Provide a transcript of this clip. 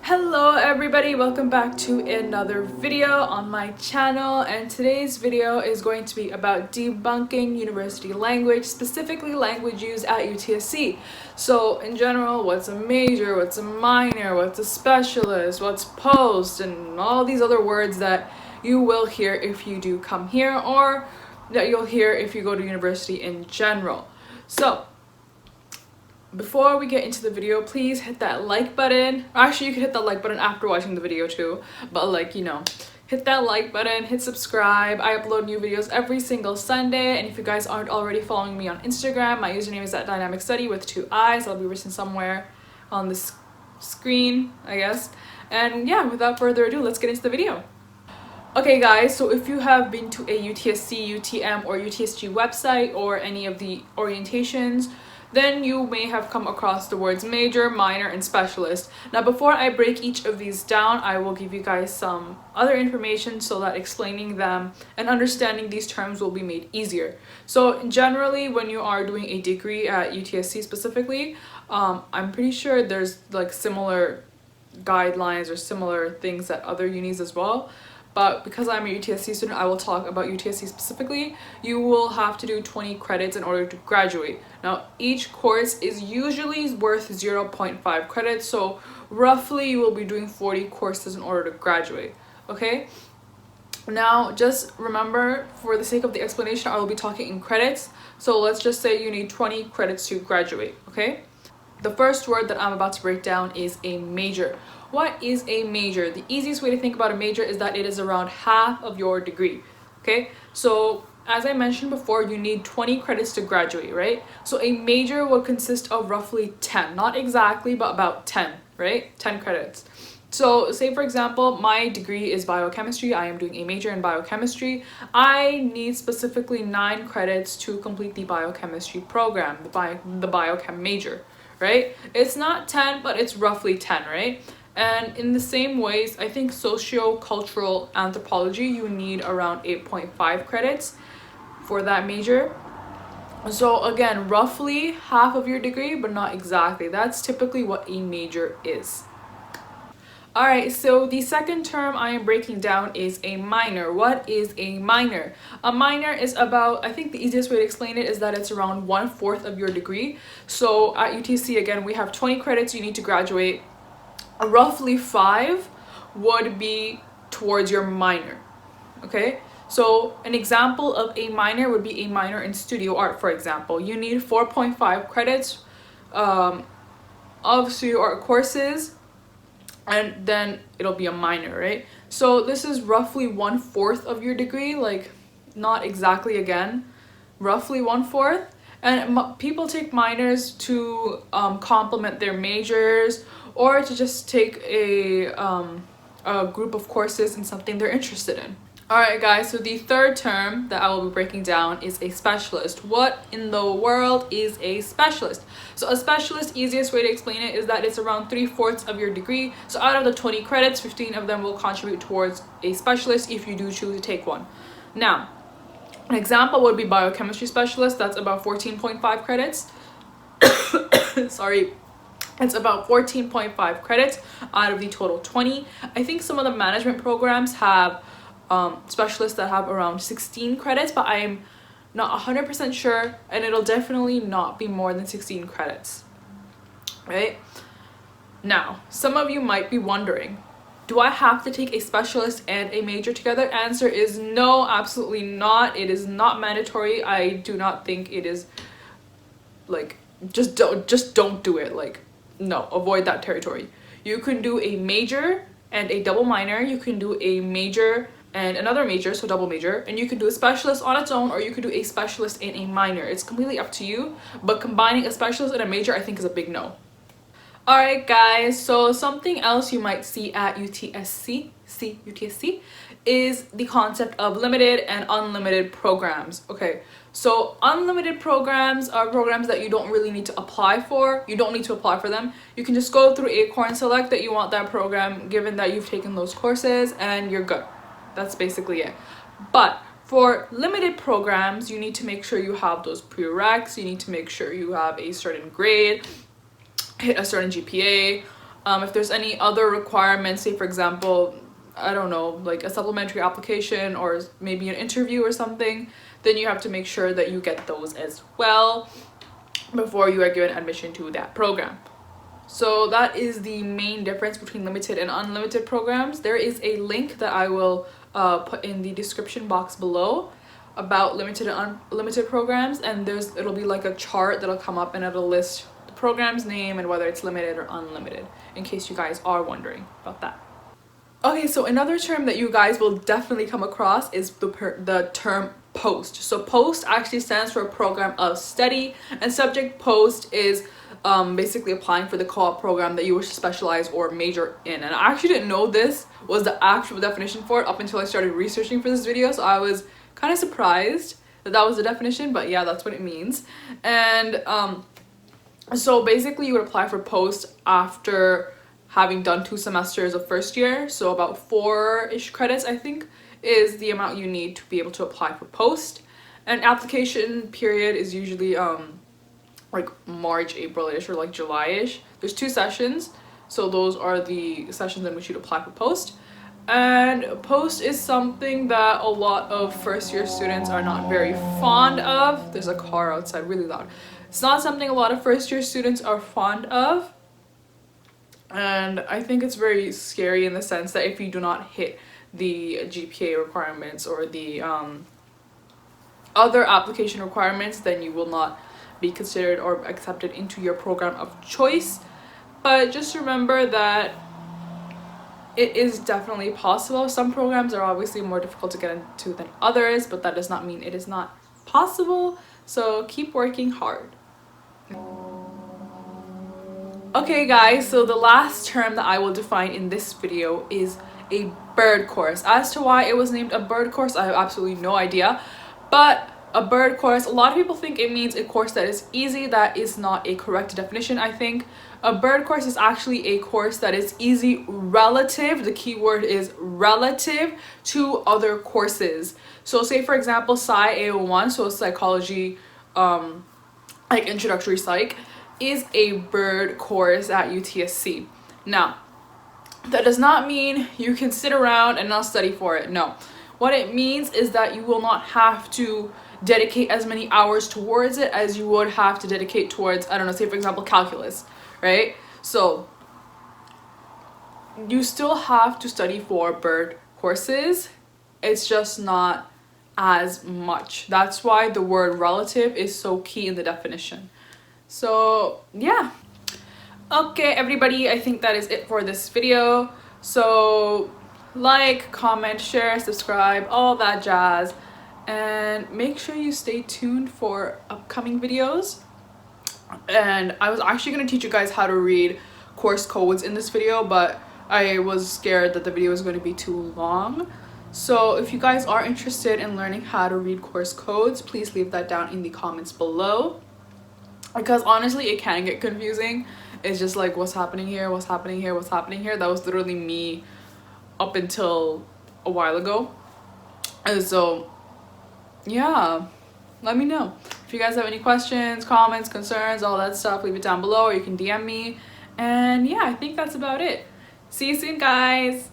Hello everybody, welcome back to another video on my channel, and today's video is going to be about debunking university language, specifically language used at UTSC. So in general, what's a major, what's a minor, what's a specialist, what's post, and all these other words that you will hear if you do come here, or that you'll hear if you go to university in general. So before we get into the video, please hit that like button. Actually, you can hit that like button after watching the video too, but hit that like button, hit subscribe. I upload new videos every single Sunday, and if you guys aren't already following me on Instagram, my username is @dynamicstudy with 2 I's. I'll be written somewhere on this screen, I guess. And yeah, without further ado, let's get into the video. Okay guys, so if you have been to a UTSC, UTM, or UTSG website or any of the orientations, then you may have come across the words major, minor, and specialist. Now before I break each of these down, I will give you guys some other information so that explaining them and understanding these terms will be made easier. So generally, when you are doing a degree at UTSC specifically, I'm pretty sure there's like similar guidelines or similar things at other unis as well. But because I'm a UTSC student, I will talk about UTSC specifically. You will have to do 20 credits in order to graduate. Now, each course is usually worth 0.5 credits, so roughly you will be doing 40 courses in order to graduate, okay? Now, just remember, for the sake of the explanation, I will be talking in credits. So let's just say you need 20 credits to graduate, okay? The first word that I'm about to break down is a major. What is a major? The easiest way to think about a major is that it is around half of your degree, okay? So as I mentioned before, you need 20 credits to graduate, right? So a major will consist of roughly 10, not exactly, but about 10, right? 10 credits. So say for example, my degree is biochemistry. I am doing a major in biochemistry. I need specifically 9 credits to complete the biochemistry program, the biochem major, right? It's not 10, but it's roughly 10, right? And in the same ways, I think socio-cultural anthropology, you need around 8.5 credits for that major. So again, roughly half of your degree, but not exactly. That's typically what a major is. Alright, so the second term I am breaking down is a minor. What is a minor? A minor is about, I think the easiest way to explain it is that it's around 1/4 of your degree. So at UTC, again, we have 20 credits you need to graduate. Roughly 5 would be towards your minor, okay? So an example of a minor would be a minor in studio art, for example. You need 4.5 credits of studio art courses, and then it'll be a minor, right? So this is roughly 1/4 of your degree, like not exactly, again, roughly 1/4. And people take minors to complement their majors, or to just take a group of courses in something they're interested in. Alright guys, so the third term that I will be breaking down is a specialist. What in the world is a specialist? So a specialist, easiest way to explain it is that it's around 3/4 of your degree. So out of the 20 credits, 15 of them will contribute towards a specialist if you do choose to take one. Now, an example would be biochemistry specialist. That's about 14.5 credits. Sorry. It's about 14.5 credits out of the total 20. I think some of the management programs have specialists that have around 16 credits, but I am not 100% sure, and it'll definitely not be more than 16 credits, right? Now, some of you might be wondering, do I have to take a specialist and a major together? Answer is no, absolutely not. It is not mandatory. I do not think it is, like, just don't do it. Like, no, avoid that territory. You can do a major and a double minor. You can do a major and another major, so double major, and you can do a specialist on its own, or you could do a specialist and a minor. It's completely up to you, but combining a specialist and a major, I think, is a big no. Alright guys, so something else you might see at UTSC is the concept of limited and unlimited programs. Okay, so unlimited programs are programs that you don't really need to apply for. You don't need to apply for them. You can just go through Acorn, select that you want that program given that you've taken those courses, and you're good. That's basically it. But for limited programs, you need to make sure you have those prereqs. You need to make sure you have a certain grade, hit a certain GPA, If there's any other requirements, say for example, I don't know, like a supplementary application or maybe an interview or something, then you have to make sure that you get those as well before you are given admission to that program. So that is the main difference between limited and unlimited programs. There is a link that I will put in the description box below about limited and unlimited programs, and it'll be like a chart that'll come up and it'll list the program's name and whether it's limited or unlimited, in case you guys are wondering about that. Okay, so another term that you guys will definitely come across is the term POSt. So POSt actually stands for Program of Study, and subject POSt is basically applying for the co-op program that you wish to specialize or major in. And I actually didn't know this was the actual definition for it up until I started researching for this video, so I was kind of surprised that was the definition, but yeah, that's what it means. And so basically you would apply for POSt after having done 2 semesters of first year, so about 4-ish credits I think is the amount you need to be able to apply for POSt. And application period is usually like March, April-ish, or like July-ish. There's 2 sessions, so those are the sessions in which you'd apply for POSt. And POSt is something that a lot of first-year students are not very fond of. There's a car outside, really loud. It's not something a lot of first-year students are fond of. And I think it's very scary in the sense that if you do not hit the GPA requirements or the other application requirements, then you will not be considered or accepted into your program of choice. But just remember that it is definitely possible. Some programs are obviously more difficult to get into than others, but that does not mean it is not possible. So keep working hard. Okay guys, so the last term that I will define in this video is a bird course. As to why it was named a bird course, I have absolutely no idea. But a bird course, a lot of people think it means a course that is easy. That is not a correct definition, I think. A bird course is actually a course that is easy relative, the key word is relative, to other courses. So say for example Sci A01, so psychology, like introductory psych, is a bird course at UTSC. Now, that does not mean you can sit around and not study for it. No. What it means is that you will not have to dedicate as many hours towards it as you would have to dedicate towards, I don't know, say for example calculus, right? So you still have to study for bird courses. It's just not as much. That's why the word relative is so key in the definition. So yeah. Okay everybody, I think that is it for this video. So like, comment, share, subscribe, all that jazz, and make sure you stay tuned for upcoming videos. And I was actually going to teach you guys how to read course codes in this video, but I was scared that the video was going to be too long. So if you guys are interested in learning how to read course codes, please leave that down in the comments below, because honestly it can get confusing. It's just like, what's happening here, what's happening here, what's happening here. That was literally me up until a while ago. And so yeah, let me know if you guys have any questions, comments, concerns, all that stuff. Leave it down below, or you can DM me. And yeah, I think that's about it. See you soon guys.